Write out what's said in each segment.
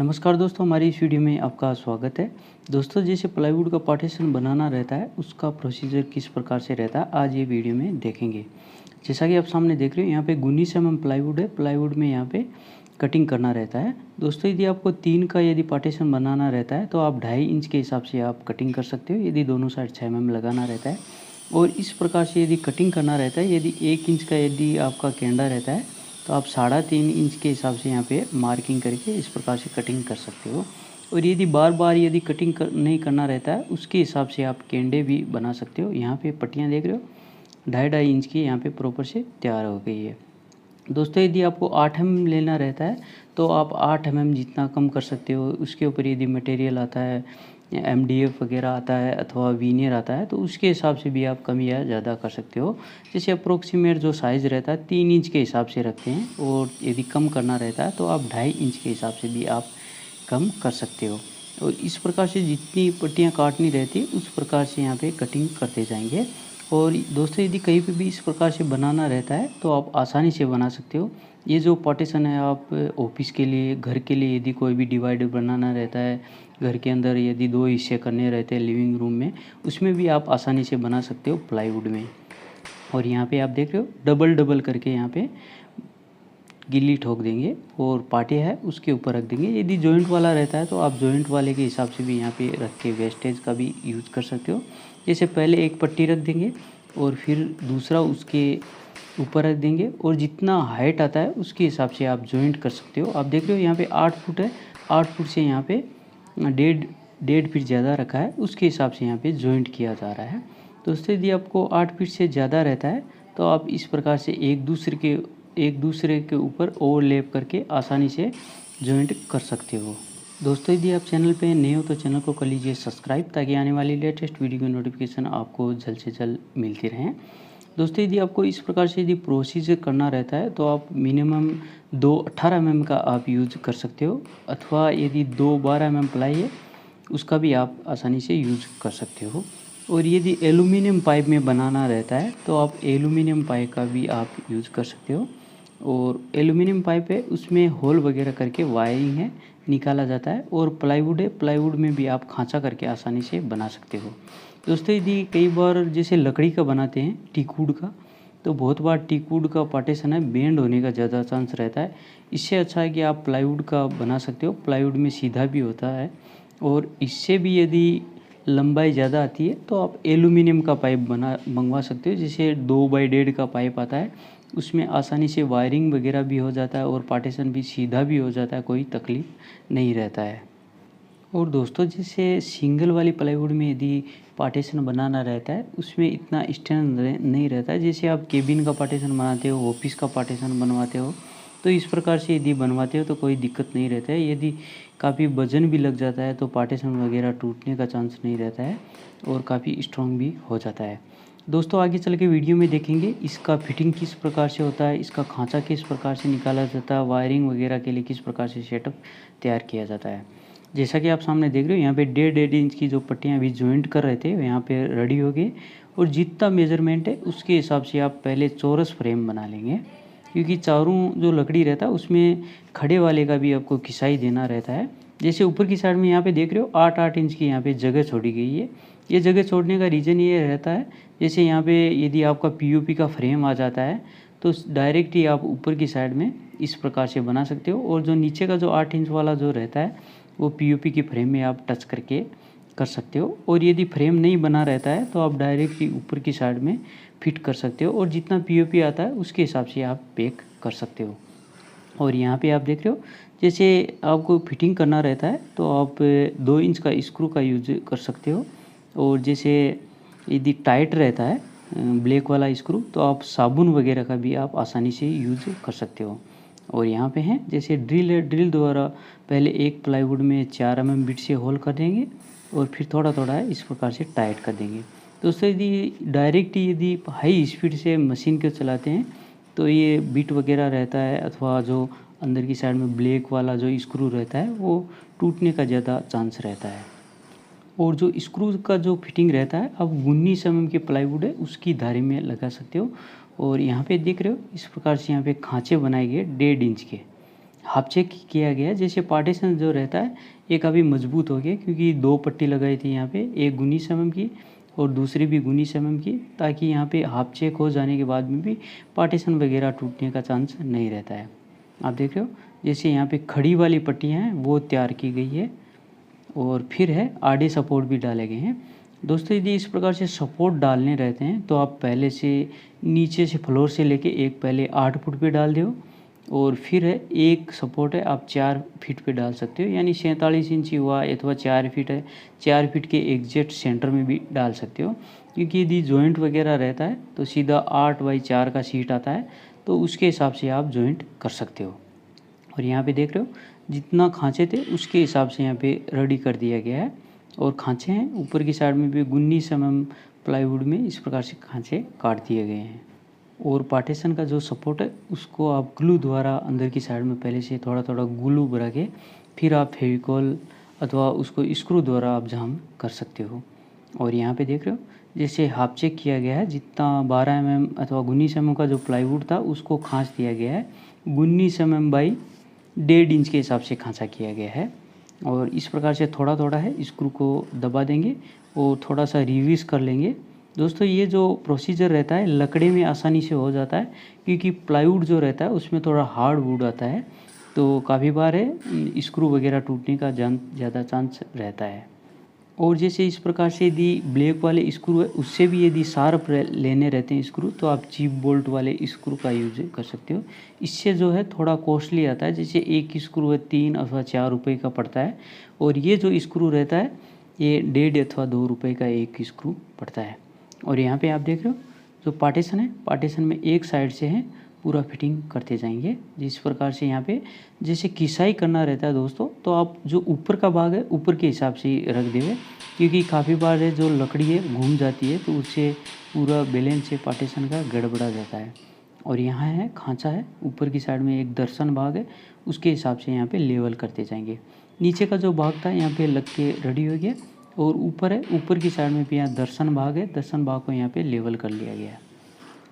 नमस्कार दोस्तों, हमारी इस वीडियो में आपका स्वागत है। दोस्तों, जैसे प्लाईवुड का पार्टीशन बनाना रहता है, उसका प्रोसीजर किस प्रकार से रहता है, आज ये वीडियो में देखेंगे। जैसा कि आप सामने देख रहे हो, यहाँ पे 19 mm प्लाईवुड है। प्लाईवुड में यहाँ पे कटिंग करना रहता है। दोस्तों, यदि आपको 3 का यदि पार्टीशन बनाना रहता है, तो आप 2.5 इंच के हिसाब से आप कटिंग कर सकते हो। यदि दोनों साइड 6 mm लगाना रहता है और इस प्रकार से यदि कटिंग करना रहता है, यदि 1 इंच का यदि आपका केंडा रहता है, तो आप 3.5 इंच के हिसाब से यहाँ पे मार्किंग करके इस प्रकार से कटिंग कर सकते हो। और यदि बार बार यदि कटिंग नहीं करना रहता है, उसके हिसाब से आप केंडे भी बना सकते हो। यहाँ पे पट्टियाँ देख रहे हो, 2.5 इंच की यहाँ पे प्रॉपर से तैयार हो गई है। दोस्तों, यदि आपको 8 mm लेना रहता है, तो आप 8 mm जितना कम कर सकते हो। उसके ऊपर यदि मटेरियल आता है, MDF वगैरह आता है अथवा वीनियर आता है, तो उसके हिसाब से भी आप कम या ज़्यादा कर सकते हो। जैसे अप्रोक्सीमेट जो साइज़ रहता है 3 इंच के हिसाब से रखते हैं, और यदि कम करना रहता है तो आप 2.5 इंच के हिसाब से भी आप कम कर सकते हो। और इस प्रकार से जितनी पट्टियाँ काटनी रहती है, उस प्रकार से यहाँ पे कटिंग करते जाएंगे। और दोस्तों, यदि कहीं पे भी इस प्रकार से बनाना रहता है, तो आप आसानी से बना सकते हो। ये जो पार्टीशन है, आप ऑफिस के लिए, घर के लिए यदि कोई भी डिवाइडर बनाना रहता है, घर के अंदर यदि 2 हिस्से करने रहते हैं लिविंग रूम में, उसमें भी आप आसानी से बना सकते हो प्लाईवुड में। और यहाँ पे आप देख रहे हो, डबल डबल करके यहाँ पे गिल्ली ठोक देंगे और पाटे है उसके ऊपर रख देंगे। यदि जॉइंट वाला रहता है, तो आप जॉइंट वाले के हिसाब से भी यहाँ पे रख के वेस्टेज का भी यूज़ कर सकते हो। जैसे पहले एक पट्टी रख देंगे और फिर दूसरा उसके ऊपर रख देंगे, और जितना हाइट आता है उसके हिसाब से आप जॉइंट कर सकते हो। आप देख रहे हो, यहाँ पे 8 फुट है, 8 फुट से यहाँ पे डेढ़ फीट ज़्यादा रखा है, उसके हिसाब से यहाँ पे जॉइंट किया जा रहा है। दोस्तों, यदि आपको 8 फीट से ज़्यादा रहता है, तो आप इस प्रकार से एक दूसरे के ऊपर ओवरलैप करके आसानी से जॉइंट कर सकते हो। दोस्तों, यदि आप चैनल पे नए हो, तो चैनल को कर लीजिए सब्सक्राइब, ताकि आने वाली लेटेस्ट वीडियो की नोटिफिकेशन आपको जल्द से जल्द मिलती रहें। दोस्तों, यदि आपको इस प्रकार से यदि प्रोसीजर करना रहता है, तो आप मिनिमम 2 18 mm का आप यूज़ कर सकते हो, अथवा यदि 2 12 mm प्लाई है, उसका भी आप आसानी से यूज़ कर सकते हो। और यदि एलुमिनियम पाइप में बनाना रहता है, तो आप एलुमिनियम पाइप का भी आप यूज़ कर सकते हो। और एलुमिनियम पाइप है, उसमें होल वगैरह करके वायरिंग है, निकाला जाता है। और प्लाईवुड है, प्लाईवुड में भी आप खांचा करके आसानी से बना सकते हो। दोस्तों, यदि कई बार जैसे लकड़ी का बनाते हैं, टीकवुड का, तो बहुत बार टीकवुड का पार्टीशन है, बेंड होने का ज़्यादा चांस रहता है। इससे अच्छा है कि आप प्लाईवुड का बना सकते हो। प्लाईवुड में सीधा भी होता है, और इससे भी यदि लंबाई ज़्यादा आती है, तो आप एलुमिनियम का पाइप मंगवा सकते हो। जैसे 2x1.5 का पाइप आता है, उसमें आसानी से वायरिंग वगैरह भी हो जाता है और पार्टीशन भी सीधा भी हो जाता है, कोई तकलीफ नहीं रहता है। और दोस्तों, जैसे सिंगल वाली प्लाईवुड में यदि पार्टीशन बनाना रहता है, उसमें इतना स्ट्रेंथ नहीं रहता है। जैसे आप केबिन का पार्टीशन बनाते हो, ऑफिस का पार्टीशन बनवाते हो, तो इस प्रकार से यदि बनवाते हो तो कोई दिक्कत नहीं रहता है। यदि काफ़ी वजन भी लग जाता है, तो पार्टीशन वगैरह टूटने का चांस नहीं रहता है, और काफ़ी स्ट्रॉन्ग भी हो जाता है। दोस्तों, आगे चल के वीडियो में देखेंगे इसका फिटिंग किस प्रकार से होता है, इसका खांचा किस प्रकार से निकाला जाता है, वायरिंग वगैरह के लिए किस प्रकार से सेटअप तैयार किया जाता है। जैसा कि आप सामने देख रहे हो, यहाँ पे 1.5 इंच की जो पट्टियाँ अभी जॉइंट कर रहे थे, यहाँ पे रेडी हो गए। और जितना मेज़रमेंट है, उसके हिसाब से आप पहले चौरस फ्रेम बना लेंगे, क्योंकि चारों जो लकड़ी रहता है, उसमें खड़े वाले का भी आपको खिसाई देना रहता है। जैसे ऊपर की साइड में यहाँ पे देख रहे हो, 8-8 इंच की यहाँ पे जगह छोड़ी गई है। ये जगह छोड़ने का रीज़न ये रहता है, जैसे यहाँ पे यदि आपका POP का फ्रेम आ जाता है, तो डायरेक्ट ही आप ऊपर की साइड में इस प्रकार से बना सकते हो। और जो नीचे का जो 8 इंच वाला जो रहता है, वो POP की फ्रेम में आप टच करके कर सकते हो। और यदि फ्रेम नहीं बना रहता है, तो आप डायरेक्ट ही ऊपर की साइड में फिट कर सकते हो, और जितना POP आता है उसके हिसाब से आप पैक कर सकते हो। और यहाँ पे आप देख रहे हो, जैसे आपको फिटिंग करना रहता है, तो आप 2 इंच का स्क्रू का यूज कर सकते हो। और जैसे यदि टाइट रहता है ब्लैक वाला स्क्रू, तो आप साबुन वगैरह का भी आप आसानी से यूज कर सकते हो। और यहाँ पे हैं, जैसे ड्रिल है, ड्रिल द्वारा पहले एक प्लाईवुड में 4 mm बिट से होल कर देंगे, और फिर थोड़ा थोड़ा इस प्रकार से टाइट कर देंगे। दोस्तों, यदि डायरेक्ट यदि हाई स्पीड से मशीन को चलाते हैं, तो ये बिट वगैरह रहता है, अथवा जो अंदर की साइड में ब्लैक वाला जो स्क्रू रहता है, वो टूटने का ज़्यादा चांस रहता है। और जो स्क्रू का जो फिटिंग रहता है, अब 19 mm की प्लाईवुड है, उसकी धारी में लगा सकते हो। और यहाँ पे देख रहे हो, इस प्रकार से यहाँ पे खांचे बनाए गए 1.5 इंच के, हाफ चेक किया गया है। जैसे पार्टीशन जो रहता है ये काफ़ी मजबूत हो गया, क्योंकि 2 पट्टी लगाई थी यहाँ पे, एक 19 mm की और दूसरी भी 19 mm की, ताकि यहाँ पे हाफ चेक हो जाने के बाद में भी पार्टीशन वगैरह टूटने का चांस नहीं रहता है। आप देख रहे हो जैसे यहाँ पे खड़ी वाली पट्टियाँ हैं वो तैयार की गई है, और फिर है आड़े सपोर्ट भी डाले गए हैं। दोस्तों यदि इस प्रकार से सपोर्ट डालने रहते हैं तो आप पहले से नीचे से फ्लोर से लेके एक पहले 8 फुट पे डाल दो, और फिर है एक सपोर्ट है आप 4 फीट पे डाल सकते हो, यानी 47 इंच हुआ अथवा 4 फीट है, 4 फीट के एग्जैक्ट सेंटर में भी डाल सकते हो। क्योंकि यदि जॉइंट वगैरह रहता है तो सीधा 8x4 का सीट आता है, तो उसके हिसाब से आप जॉइंट कर सकते हो। और यहाँ पे देख रहे हो जितना खांचे थे उसके हिसाब से यहाँ पे रेडी कर दिया गया है, और खांचे हैं ऊपर की साइड में भी 19 mm प्लाईवुड में इस प्रकार से खांचे काट दिए गए हैं। और पार्टीशन का जो सपोर्ट है उसको आप ग्लू द्वारा अंदर की साइड में पहले से थोड़ा थोड़ा ग्लू भरा के फिर आप फेविकॉल अथवा उसको स्क्रू द्वारा आप जाम कर सकते हो। और यहाँ पे देख रहे हो जैसे हाफ चेक किया गया है, जितना 12 mm अथवा 19 mm का जो प्लाईवुड था उसको खांच दिया गया है, 19 mm बाई 1.5 इंच के हिसाब से खांचा किया गया है। और इस प्रकार से थोड़ा थोड़ा है स्क्रू को दबा देंगे और थोड़ा सा रिवीज कर लेंगे। दोस्तों ये जो प्रोसीजर रहता है लकड़ी में आसानी से हो जाता है, क्योंकि प्लाईवुड जो रहता है उसमें थोड़ा हार्ड वुड आता है, तो काफ़ी बार है स्क्रू वगैरह टूटने का ज़्यादा चांस रहता है। और जैसे इस प्रकार से यदि ब्लैक वाले स्क्रू है उससे भी यदि शार्प लेने रहते हैं स्क्रू, तो आप चीप बोल्ट वाले स्क्रू का यूज कर सकते हो। इससे जो है थोड़ा कॉस्टली आता है, जैसे एक स्क्रू है 3 अथवा 4 रुपये का पड़ता है, और ये जो स्क्रू रहता है ये 1.5 अथवा 2 रुपये का एक स्क्रू पड़ता है। और यहाँ पे आप देख रहे हो जो पार्टीशन है, पार्टीशन में एक साइड से है पूरा फिटिंग करते जाएंगे। जिस प्रकार से यहाँ पे जैसे किसाई करना रहता है दोस्तों, तो आप जो ऊपर का भाग है ऊपर के हिसाब से ही रख देंगे, क्योंकि काफ़ी बार है जो लकड़ी है घूम जाती है तो उससे पूरा बैलेंस से पार्टीशन का गड़बड़ा जाता है। और यहाँ है खांचा है, ऊपर की साइड में एक दर्शन भाग है, उसके हिसाब से यहाँ पे लेवल करते जाएंगे। नीचे का जो भाग था यहाँ पे लग के रेडी हो गया, और ऊपर है ऊपर की साइड में भी यहाँ दर्शन भाग है, दर्शन भाग को यहाँ पे लेवल कर लिया गया है।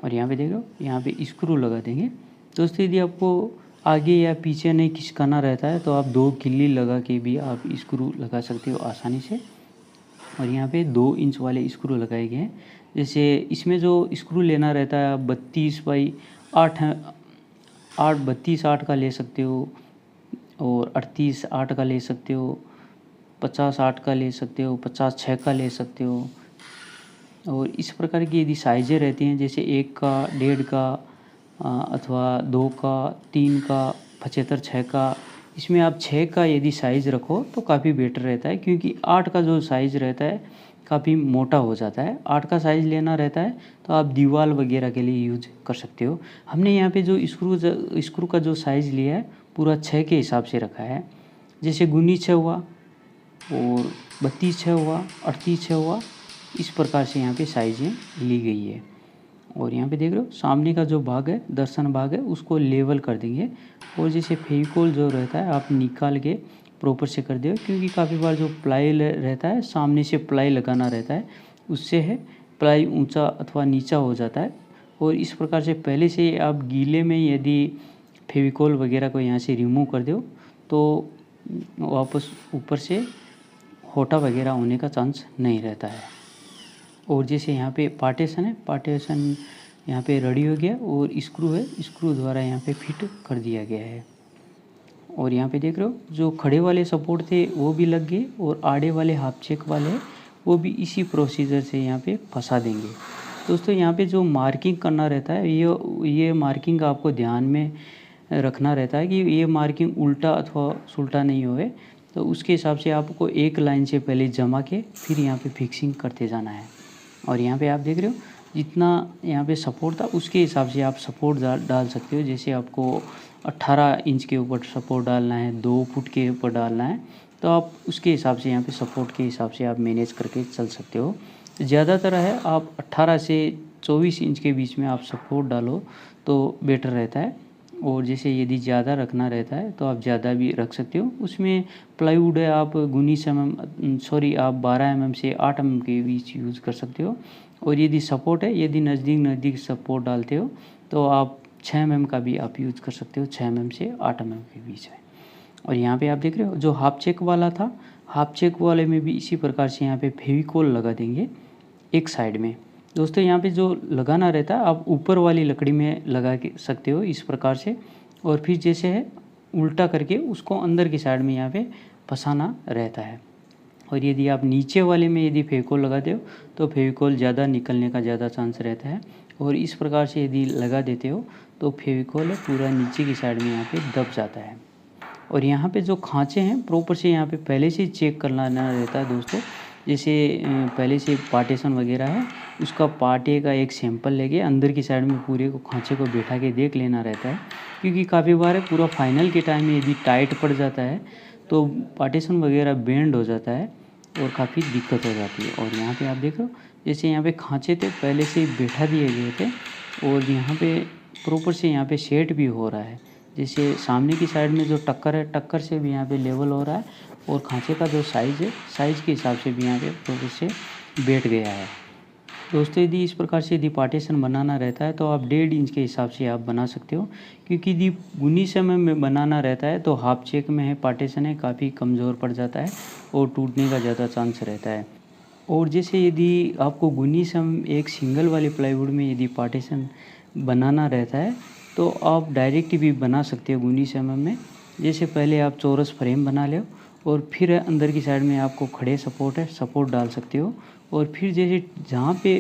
और यहाँ पे देखो यहाँ पे स्क्रू लगा देंगे। दोस्तों यदि आपको आगे या पीछे नहीं खिसकाना रहता है तो आप 2 किल्ली लगा के भी आप स्क्रू लगा सकते हो आसानी से। और यहाँ पे 2 इंच वाले स्क्रू लगाए गए हैं। जैसे इसमें जो स्क्रू लेना रहता है आप 32x8 है, 32x8 का ले सकते हो, और 38x8 का ले सकते हो, 50x8 का ले सकते हो, 50x6 का ले सकते हो। और इस प्रकार की यदि साइज़ें रहती हैं जैसे 1 का, 1.5 का अथवा 2 का, 3 का, 75, 6 का, इसमें आप 6 का यदि साइज़ रखो तो काफ़ी बेटर रहता है, क्योंकि 8 का जो साइज़ रहता है काफ़ी मोटा हो जाता है। 8 का साइज़ लेना रहता है तो आप दीवार वगैरह के लिए यूज कर सकते हो। हमने यहाँ पे जो स्क्रू का जो साइज़ लिया है पूरा 6 के हिसाब से रखा है। जैसे 19 6 हुआ, और 32 6 हुआ, 38 6 हुआ, इस प्रकार से यहाँ पे साइजें ली गई है। और यहाँ पे देख रहे हो सामने का जो भाग है दर्शन भाग है उसको लेवल कर देंगे। और जैसे फेविकोल जो रहता है आप निकाल के प्रॉपर से कर दो, क्योंकि काफ़ी बार जो प्लाई रहता है सामने से प्लाई लगाना रहता है, उससे है प्लाई ऊंचा अथवा नीचा हो जाता है। और इस प्रकार से पहले से आप गीले में यदि फेविकोल वगैरह को यहाँ से रिमूव कर दो तो वापस ऊपर से होटा वगैरह होने का चांस नहीं रहता है। और जैसे यहाँ पे पार्टीशन है, पार्टीशन यहाँ पे रेडी हो गया, और स्क्रू है स्क्रू द्वारा यहाँ पे फिट कर दिया गया है। और यहाँ पे देख रहे हो जो खड़े वाले सपोर्ट थे वो भी लग गए, और आड़े वाले हाफ चेक वाले वो भी इसी प्रोसीजर से यहाँ पे फंसा देंगे। दोस्तों यहाँ पे जो मार्किंग करना रहता है ये मार्किंग आपको ध्यान में रखना रहता है कि ये मार्किंग उल्टा अथवा सुल्टा नहीं होए, तो उसके हिसाब से आपको एक लाइन से पहले जमा के फिर यहाँ पे फिक्सिंग करते जाना है। और यहाँ पे आप देख रहे हो जितना यहाँ पे सपोर्ट था उसके हिसाब से आप सपोर्ट डाल सकते हो। जैसे आपको 18 इंच के ऊपर सपोर्ट डालना है, 2 फुट के ऊपर डालना है, तो आप उसके हिसाब से यहाँ पे सपोर्ट के हिसाब से आप मैनेज करके चल सकते हो। ज़्यादातर है आप 18 से 24 इंच के बीच में आप सपोर्ट डालो तो बेटर रहता है। और जैसे यदि ज़्यादा रखना रहता है तो आप ज़्यादा भी रख सकते हो। उसमें प्लाईवुड है आप 19 आप 12 mm से 8 mm के बीच यूज़ कर सकते हो। और यदि सपोर्ट है, यदि नज़दीक सपोर्ट डालते हो तो आप 6 mm का भी आप यूज़ कर सकते हो, 6 mm से 8 mm के बीच में। और यहाँ पे आप देख रहे हो जो हाफ चेक वाला था, हाफ चेक वाले में भी इसी प्रकार से यहाँ पे फेविकोल लगा देंगे एक साइड में। दोस्तों यहाँ पे जो लगाना रहता है आप ऊपर वाली लकड़ी में लगा के सकते हो इस प्रकार से, और फिर जैसे है उल्टा करके उसको अंदर की साइड में यहाँ पे फंसाना रहता है। और यदि आप नीचे वाले में यदि फेविकोल लगाते हो तो फेविकोल ज़्यादा निकलने का ज़्यादा चांस रहता है, और इस प्रकार से यदि लगा देते हो तो फेविकोल पूरा नीचे की साइड में यहाँ पे दब जाता है। और यहाँ पे जो खाँचे हैं प्रॉपर से यहाँ पे पहले से चेक करना रहता है दोस्तों। जैसे पहले से पार्टीशन वगैरह है, उसका पार्टे का एक सैंपल लेके अंदर की साइड में पूरे को खाँचे को बैठा के देख लेना रहता है, क्योंकि काफ़ी बार पूरा फाइनल के टाइम में यदि टाइट पड़ जाता है तो पार्टीशन वगैरह बेंड हो जाता है और काफ़ी दिक्कत हो जाती है। और यहाँ पे आप देख लो जैसे यहाँ पे खाँचे थे पहले से ही बैठा दिए गए थे, और यहाँ पे प्रॉपर से यहाँ पे सेट भी हो रहा है। जैसे सामने की साइड में जो टक्कर है, टक्कर से भी यहाँ पे लेवल हो रहा है, और खाँचे का जो साइज़ है, साइज़ के हिसाब से भी यहाँ पे प्रॉपर से बैठ गया है। दोस्तों यदि इस प्रकार से यदि पार्टीशन बनाना रहता है तो आप 1.5 इंच के हिसाब से आप बना सकते हो, क्योंकि यदि 19 mm में बनाना रहता है तो हाफ चेक में है पार्टीशन है काफ़ी कमज़ोर पड़ जाता है और टूटने का ज़्यादा चांस रहता है। और जैसे यदि आपको 19 mm एक सिंगल वाली प्लाईवुड में यदि पार्टीशन बनाना रहता है तो आप डायरेक्ट भी बना सकते हो 19 mm में। जैसे पहले आप चौरस फ्रेम बना लो और फिर अंदर की साइड में आपको खड़े सपोर्ट है, सपोर्ट डाल सकते हो, और फिर जैसे जहाँ पे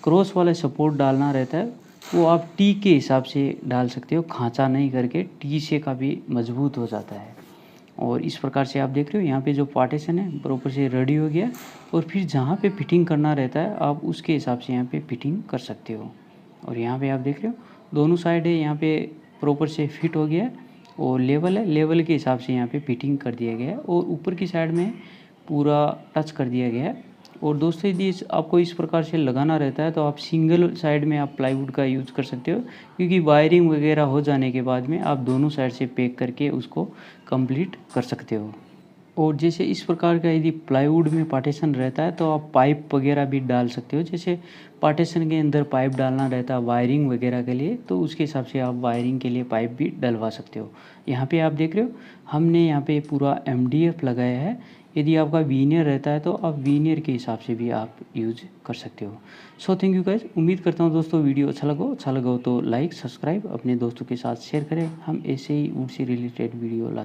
क्रॉस वाला सपोर्ट डालना रहता है वो आप टी के हिसाब से डाल सकते हो, खाँचा नहीं करके टी से काफ़ी मजबूत हो जाता है। और इस प्रकार से आप देख रहे हो यहाँ पे जो पार्टीशन है प्रॉपर से रेडी हो गया, और फिर जहाँ पे फिटिंग करना रहता है आप उसके हिसाब से यहाँ पे फिटिंग कर सकते हो। और यहाँ पे आप देख रहे हो दोनों साइड है यहाँ पे प्रॉपर से फिट हो गया है, और लेवल है, लेवल के हिसाब से यहाँ पे फिटिंग कर दिया गया है, और ऊपर की साइड में पूरा टच कर दिया गया है। और दोस्तों यदि आपको इस प्रकार से लगाना रहता है तो आप सिंगल साइड में आप प्लाईवुड का यूज़ कर सकते हो, क्योंकि वायरिंग वगैरह हो जाने के बाद में आप दोनों साइड से पैक करके उसको कंप्लीट कर सकते हो। और जैसे इस प्रकार का यदि प्लाईवुड में पार्टीशन रहता है तो आप पाइप वगैरह भी डाल सकते हो, जैसे पार्टीशन के अंदर पाइप डालना रहता है वायरिंग वगैरह के लिए, तो उसके हिसाब से आप वायरिंग के लिए पाइप भी डलवा सकते हो। यहाँ पे आप देख रहे हो हमने यहाँ पे पूरा MDF लगाया है। यदि आपका वीनियर रहता है तो आप वीनियर के हिसाब से भी आप यूज कर सकते हो। सो थैंक यू गाइस, उम्मीद करता हूँ दोस्तों वीडियो अच्छा लगा हो तो लाइक सब्सक्राइब अपने दोस्तों के साथ शेयर करें। हम ऐसे he would say related video latte